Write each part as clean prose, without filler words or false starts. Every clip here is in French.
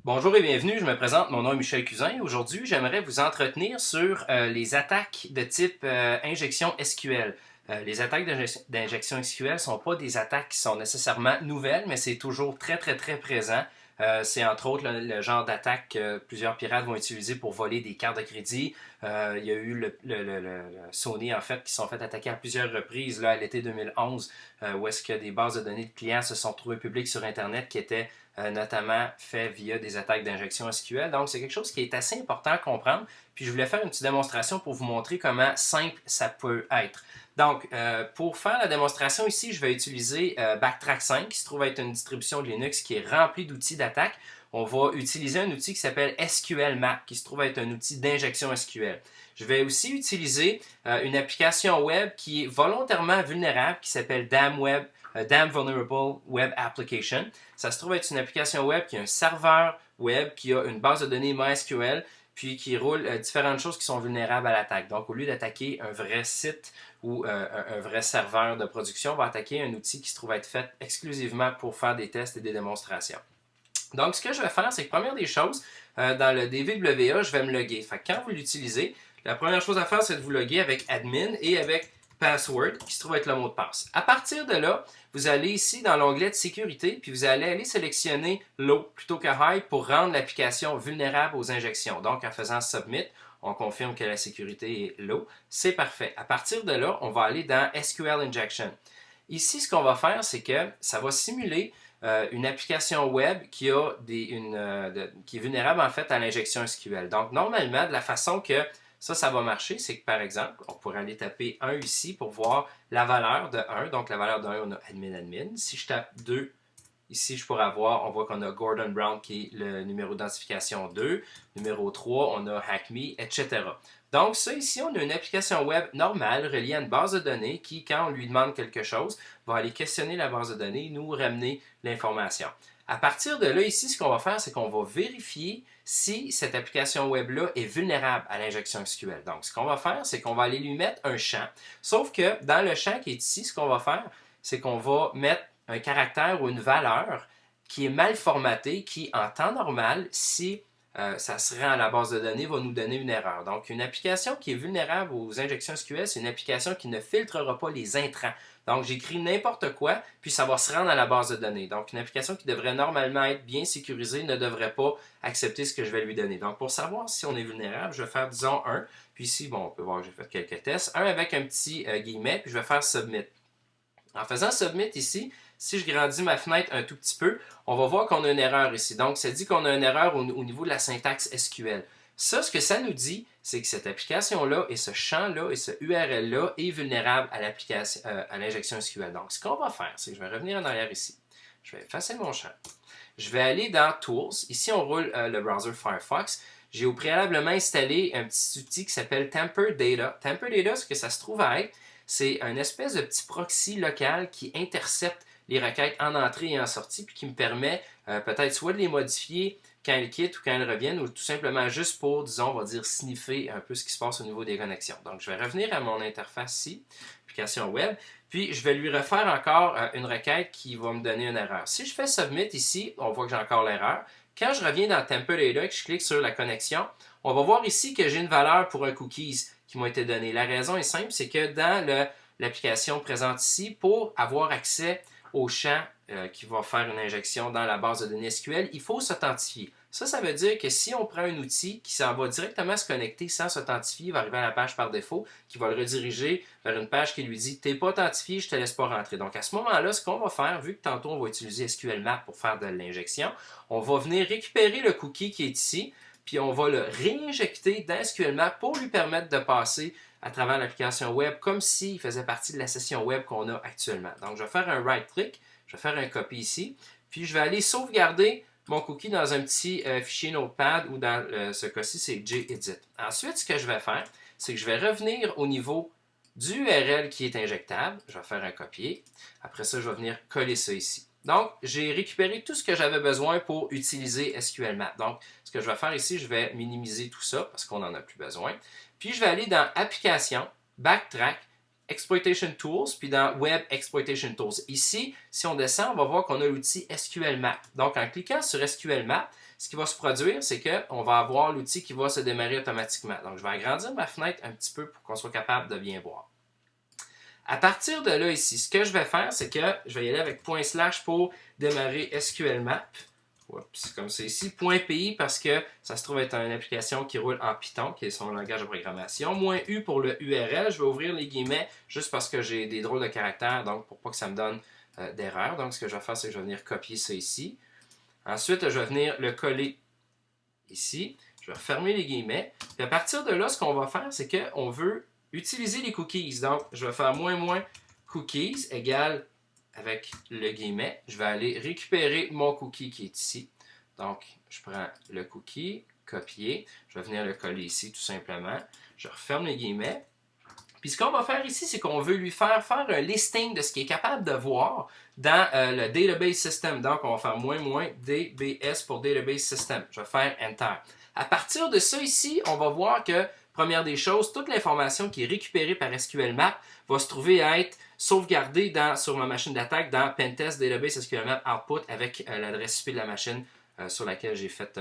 Bonjour et bienvenue, je me présente, mon nom est Michel Cousin. Aujourd'hui, j'aimerais vous entretenir sur les attaques de type injection SQL. Les attaques d'injection SQL ne sont pas des attaques qui sont nécessairement nouvelles, mais c'est toujours très présent. C'est entre autres le genre d'attaque que plusieurs pirates vont utiliser pour voler des cartes de crédit. Il y a eu le Sony, en fait, qui se sont fait attaquer à plusieurs reprises là, à l'été 2011, où est-ce que des bases de données de clients se sont trouvées publiques sur Internet qui étaient notamment fait via des attaques d'injection SQL. Donc, c'est quelque chose qui est assez important à comprendre. Puis, je voulais faire une petite démonstration pour vous montrer comment simple ça peut être. Donc, pour faire la démonstration ici, je vais utiliser Backtrack 5, qui se trouve être une distribution de Linux qui est remplie d'outils d'attaque. On va utiliser un outil qui s'appelle SQLmap, qui se trouve être un outil d'injection SQL. Je vais aussi utiliser une application web qui est volontairement vulnérable, qui s'appelle Damn Vulnerable Web Application. Ça se trouve être une application web qui a un serveur web, qui a une base de données MySQL, puis qui roule différentes choses qui sont vulnérables à l'attaque. Donc, au lieu d'attaquer un vrai site ou un vrai serveur de production, on va attaquer un outil qui se trouve être fait exclusivement pour faire des tests et des démonstrations. Donc, ce que je vais faire, c'est que première des choses, dans le DVWA, je vais me loguer. Fait que quand vous l'utilisez, la première chose à faire, c'est de vous loguer avec admin et avec password, qui se trouve être le mot de passe. À partir de là, vous allez ici dans l'onglet de sécurité, puis vous allez aller sélectionner Low plutôt que High pour rendre l'application vulnérable aux injections. Donc, en faisant Submit, on confirme que la sécurité est Low. C'est parfait. À partir de là, on va aller dans SQL Injection. Ici, ce qu'on va faire, c'est que ça va simuler une application web qui est vulnérable en fait à l'injection SQL. Donc, normalement, de la façon que ça va marcher, c'est que par exemple, on pourrait aller taper 1 ici pour voir la valeur de 1. Donc, la valeur de 1, on a admin. Si je tape 2, ici, je pourrais voir, on voit qu'on a Gordon Brown qui est le numéro d'identification 2. Numéro 3, on a HackMe, etc. Donc, ça ici, on a une application web normale reliée à une base de données qui, quand on lui demande quelque chose, va aller questionner la base de données et nous ramener l'information. À partir de là, ici, ce qu'on va faire, c'est qu'on va vérifier si cette application web-là est vulnérable à l'injection SQL. Donc, ce qu'on va faire, c'est qu'on va aller lui mettre un champ. Sauf que dans le champ qui est ici, ce qu'on va faire, c'est qu'on va mettre un caractère ou une valeur qui est mal formatée, qui, en temps normal, si ça se rend à la base de données, va nous donner une erreur. Donc, une application qui est vulnérable aux injections SQL, c'est une application qui ne filtrera pas les intrants. Donc, j'écris n'importe quoi, puis ça va se rendre à la base de données. Donc, une application qui devrait normalement être bien sécurisée ne devrait pas accepter ce que je vais lui donner. Donc, pour savoir si on est vulnérable, je vais faire, disons, 1. Puis ici, bon, on peut voir que j'ai fait quelques tests. 1 avec un petit guillemet, puis je vais faire Submit. En faisant Submit ici, si je grandis ma fenêtre un tout petit peu, on va voir qu'on a une erreur ici. Donc, ça dit qu'on a une erreur au niveau de la syntaxe SQL. Ça, ce que ça nous dit, c'est que cette application-là et ce champ-là et ce URL-là est vulnérable à l'injection SQL. Donc, ce qu'on va faire, c'est que je vais revenir en arrière ici. Je vais effacer mon champ. Je vais aller dans Tools. Ici, on roule le browser Firefox. J'ai au préalablement installé un petit outil qui s'appelle Tamper Data. Tamper Data, ce que ça se trouve à être, c'est un espèce de petit proxy local qui intercepte les requêtes en entrée et en sortie, puis qui me permet peut-être soit de les modifier quand elles quittent ou quand elles reviennent, ou tout simplement juste pour, disons, on va dire, sniffer un peu ce qui se passe au niveau des connexions. Donc, je vais revenir à mon interface ici, application web, puis je vais lui refaire encore une requête qui va me donner une erreur. Si je fais Submit ici, on voit que j'ai encore l'erreur. Quand je reviens dans Tamper Data et que je clique sur la connexion, on va voir ici que j'ai une valeur pour un cookies qui m'a été donné. La raison est simple, c'est que dans l'application présente ici, pour avoir accès au champ qui va faire une injection dans la base de données SQL, il faut s'authentifier. Ça veut dire que si on prend un outil qui s'en va directement se connecter sans s'authentifier, il va arriver à la page par défaut, qui va le rediriger vers une page qui lui dit « T'es pas authentifié, je te laisse pas rentrer ». Donc à ce moment-là, ce qu'on va faire, vu que tantôt on va utiliser SQLmap pour faire de l'injection, on va venir récupérer le cookie qui est ici, puis on va le réinjecter dans SQLmap pour lui permettre de passer à travers l'application web comme s'il faisait partie de la session web qu'on a actuellement. Donc, je vais faire un right-click, je vais faire un copy ici, puis je vais aller sauvegarder mon cookie dans un petit fichier Notepad ou dans ce cas-ci, c'est gedit. Ensuite, ce que je vais faire, c'est que je vais revenir au niveau du URL qui est injectable. Je vais faire un copier. Après ça, je vais venir coller ça ici. Donc, j'ai récupéré tout ce que j'avais besoin pour utiliser SQLmap. Donc, ce que je vais faire ici, je vais minimiser tout ça parce qu'on n'en a plus besoin. Puis, je vais aller dans Applications, Backtrack, Exploitation Tools, puis dans Web Exploitation Tools. Ici, si on descend, on va voir qu'on a l'outil SQLmap. Donc, en cliquant sur SQLmap, ce qui va se produire, c'est qu'on va avoir l'outil qui va se démarrer automatiquement. Donc, je vais agrandir ma fenêtre un petit peu pour qu'on soit capable de bien voir. À partir de là, ici, ce que je vais faire, c'est que je vais y aller avec // pour démarrer SQLMap. Oups, comme ça ici. .pi parce que ça se trouve être une application qui roule en Python, qui est son langage de programmation. -u pour le URL. Je vais ouvrir les guillemets juste parce que j'ai des drôles de caractères, donc pour pas que ça me donne d'erreur. Donc, ce que je vais faire, c'est que je vais venir copier ça ici. Ensuite, je vais venir le coller ici. Je vais fermer les guillemets. Puis à partir de là, ce qu'on va faire, c'est qu'on veut utiliser les cookies. Donc, je vais faire - cookies égale avec le guillemet. Je vais aller récupérer mon cookie qui est ici. Donc, je prends le cookie, copier. Je vais venir le coller ici tout simplement. Je referme les guillemets. Puis ce qu'on va faire ici, c'est qu'on veut lui faire un listing de ce qu'il est capable de voir dans le Database System. Donc, on va faire - DBS pour Database System. Je vais faire Enter. À partir de ça ici, on va voir que, première des choses, toute l'information qui est récupérée par SQLMap va se trouver à être sauvegardée sur ma machine d'attaque dans Pentest Database SQLMap Output avec l'adresse IP de la machine sur laquelle j'ai fait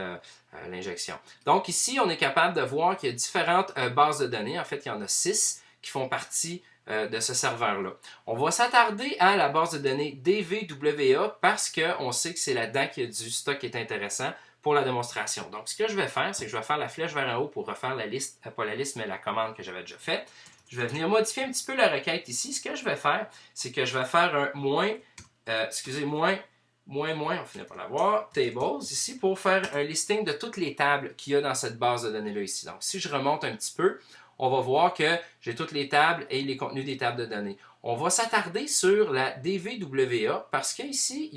l'injection. Donc ici, on est capable de voir qu'il y a différentes bases de données. En fait, il y en a 6 qui font partie de ce serveur-là. On va s'attarder à la base de données DVWA parce qu'on sait que c'est là-dedans qu'il y a du stock qui est intéressant pour la démonstration. Donc, ce que je vais faire, c'est que je vais faire la flèche vers en haut pour refaire la liste, pas la liste, mais la commande que j'avais déjà faite. Je vais venir modifier un petit peu la requête ici. Ce que je vais faire, c'est que je vais faire un on finit par l'avoir, tables, ici, pour faire un listing de toutes les tables qu'il y a dans cette base de données-là ici. Donc, si je remonte un petit peu, on va voir que j'ai toutes les tables et les contenus des tables de données. On va s'attarder sur la DVWA parce qu'ici,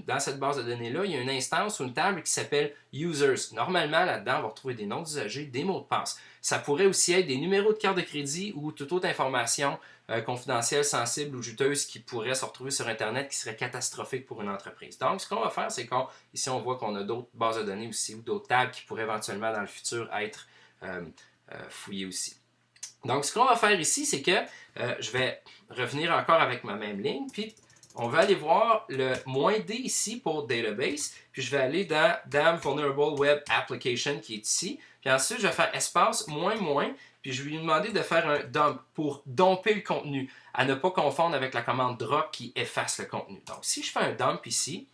dans cette base de données-là, il y a une instance ou une table qui s'appelle Users. Normalement, là-dedans, on va retrouver des noms d'usagers, des mots de passe. Ça pourrait aussi être des numéros de carte de crédit ou toute autre information confidentielle, sensible ou juteuse qui pourrait se retrouver sur Internet qui serait catastrophique pour une entreprise. Donc, ce qu'on va faire, c'est qu'ici, on voit qu'on a d'autres bases de données aussi ou d'autres tables qui pourraient éventuellement, dans le futur, être fouillées aussi. Donc, ce qu'on va faire ici, c'est que je vais revenir encore avec ma même ligne, puis on va aller voir le -d ici pour Database, puis je vais aller dans DAM Vulnerable Web Application qui est ici, puis ensuite je vais faire espace --, puis je vais lui demander de faire un dump pour domper le contenu, à ne pas confondre avec la commande drop qui efface le contenu. Donc, si je fais un dump ici,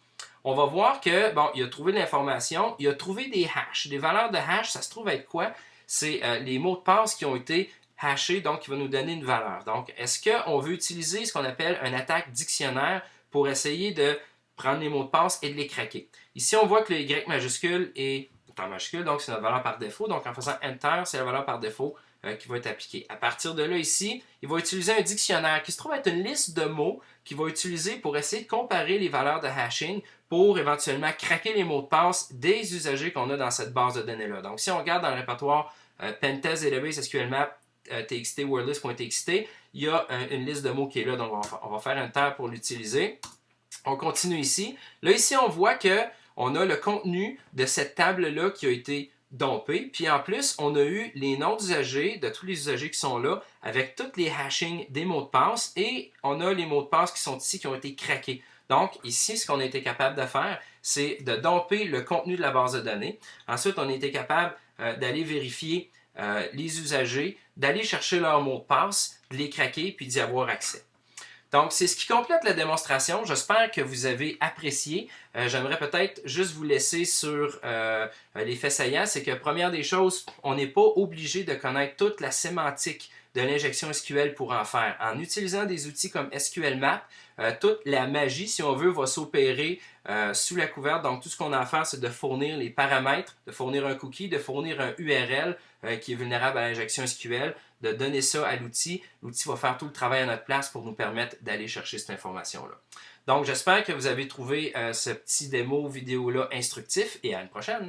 on va voir que, bon, il a trouvé de l'information, il a trouvé des hashes. Des valeurs de hash, ça se trouve être quoi? C'est les mots de passe qui ont été hashés, donc qui va nous donner une valeur. Donc, est-ce qu'on veut utiliser ce qu'on appelle une attaque dictionnaire pour essayer de prendre les mots de passe et de les craquer? Ici, on voit que le Y majuscule est en majuscule, donc c'est notre valeur par défaut. Donc, en faisant Enter, c'est la valeur par défaut qui va être appliquée. À partir de là, ici, il va utiliser un dictionnaire qui se trouve être une liste de mots qu'il va utiliser pour essayer de comparer les valeurs de hashing pour éventuellement craquer les mots de passe des usagers qu'on a dans cette base de données-là. Donc, si on regarde dans le répertoire Pentest Database SQLMap txt wordlist.txt, il y a une liste de mots qui est là, donc on va faire Enter pour l'utiliser. On continue ici. Là, ici, on voit qu'on a le contenu de cette table-là qui a été dompé. Puis en plus, on a eu les noms d'usagers, de tous les usagers qui sont là, avec tous les hashings des mots de passe. Et on a les mots de passe qui sont ici, qui ont été craqués. Donc, ici, ce qu'on a été capable de faire, c'est de domper le contenu de la base de données. Ensuite, on a été capable d'aller vérifier les usagers, d'aller chercher leurs mots de passe, de les craquer, puis d'y avoir accès. Donc, c'est ce qui complète la démonstration. J'espère que vous avez apprécié. J'aimerais peut-être juste vous laisser sur les faits saillants. C'est que, première des choses, on n'est pas obligé de connaître toute la sémantique de l'injection SQL pour en faire. En utilisant des outils comme SQLMap, toute la magie, si on veut, va s'opérer sous la couverte. Donc, tout ce qu'on a à faire, c'est de fournir les paramètres, de fournir un cookie, de fournir un URL qui est vulnérable à l'injection SQL, de donner ça à l'outil. L'outil va faire tout le travail à notre place pour nous permettre d'aller chercher cette information-là. Donc, j'espère que vous avez trouvé ce petit démo vidéo-là instructif et à une prochaine!